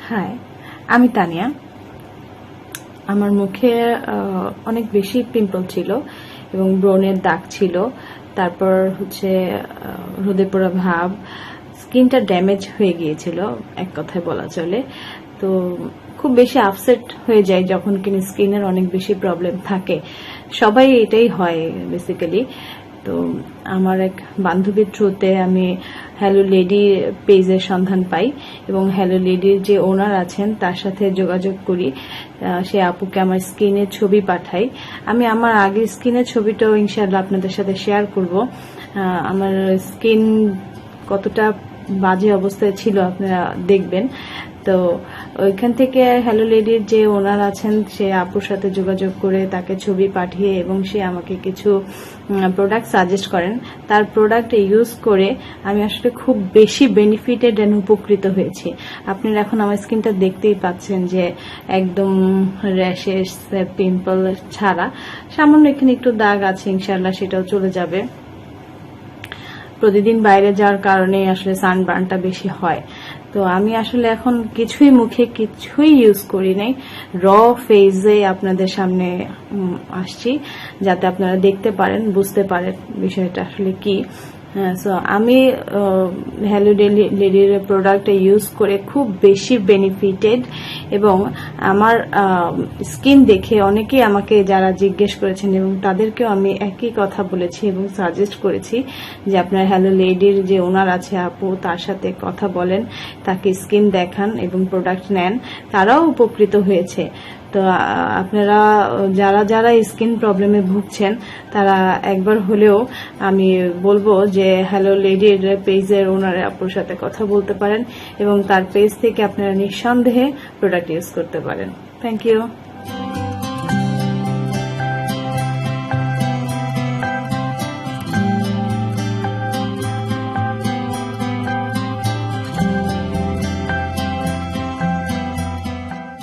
High, আমি তানিয়া। আমার মুখে অনেক বেশি পিম্পল ছিল এবং ব্রণের দাগ ছিল। তারপর হচ্ছে রোদে পোড়া ভাব, স্কিনটা ড্যামেজ হয়ে গিয়েছিল এক কথায় বলা চলে। তো খুব বেশি আপসেট হয়ে যায় যখন কিনা স্কিনের অনেক বেশি প্রবলেম থাকে। সবাই এটাই হয় বেসিক্যালি। তো আমার এক বান্ধবীর থ্রুতে আমি হ্যালো লেডি পেজের সন্ধান পাই এবং হ্যালো লেডির যে ওনার আছেন তার সাথে যোগাযোগ করি। সে আপুকে আমার স্কিনের ছবি পাঠাই। আমি আমার আগের স্কিনের ছবিটাও ইনশাআল্লাহ আপনাদের সাথে শেয়ার করব। আমার স্কিন কতটা বাজে অবস্থায় ছিল আপনারা দেখবেন। তো ওইখান থেকে হ্যালো লেডির যে ওনার আছেন সে আপুর সাথে যোগাযোগ করে তাকে ছবি পাঠিয়ে এবং সে আমাকে কিছু প্রোডাক্ট সাজেস্ট করেন। তার প্রোডাক্ট ইউজ করে আমি আসলে খুব বেশি বেনিফিটেড এন্ড উপকৃত হয়েছি। আপনারা এখন আমার স্কিনটা দেখতেই পাচ্ছেন যে একদম র্যাশেস পিম্পল ছাড়া সামান্য এখানে একটু দাগ আছে, ইনশাআল্লাহ সেটাও চলে যাবে। প্রতিদিন বাইরে যাওয়ার কারণে আসলে সানবার্নটা বেশি হয়। তো আমি আসলে এখন মুখে কিছুই ইউজ করি নাই, র ফেজে আপনাদের সামনে আসছি যাতে আপনারা দেখতে পারেন, বুঝতে পারেন বিষয়টা আসলে কি। সো আমি হ্যালো লেডির প্রোডাক্ট ইউজ করে খুব বেশি বেনিফিটেড এবং আমার স্কিন দেখে অনেকেই আমাকে যারা জিজ্ঞেস করেছেন এবং তাদেরকেও আমি একই কথা বলেছি এবং সাজেস্ট করেছি যে আপনার হ্যালো লেডির যে ওনার আছে আপু তার সাথে কথা বলেন, তাকে স্কিন দেখান এবং প্রোডাক্ট নেন, তারাও উপকৃত হয়েছে। তো আপনারা যারা যারা স্কিন প্রবলেমে ভুগছেন তারা একবার হলেও আমি বলবো যে হ্যালো লেডির পেজের ওনার আপুর সাথে কথা বলতে পারেন এবং তার পেজ থেকে আপনারা নিঃসন্দেহে প্রোডাক্ট ইউজ করতে পারেন। Thank you.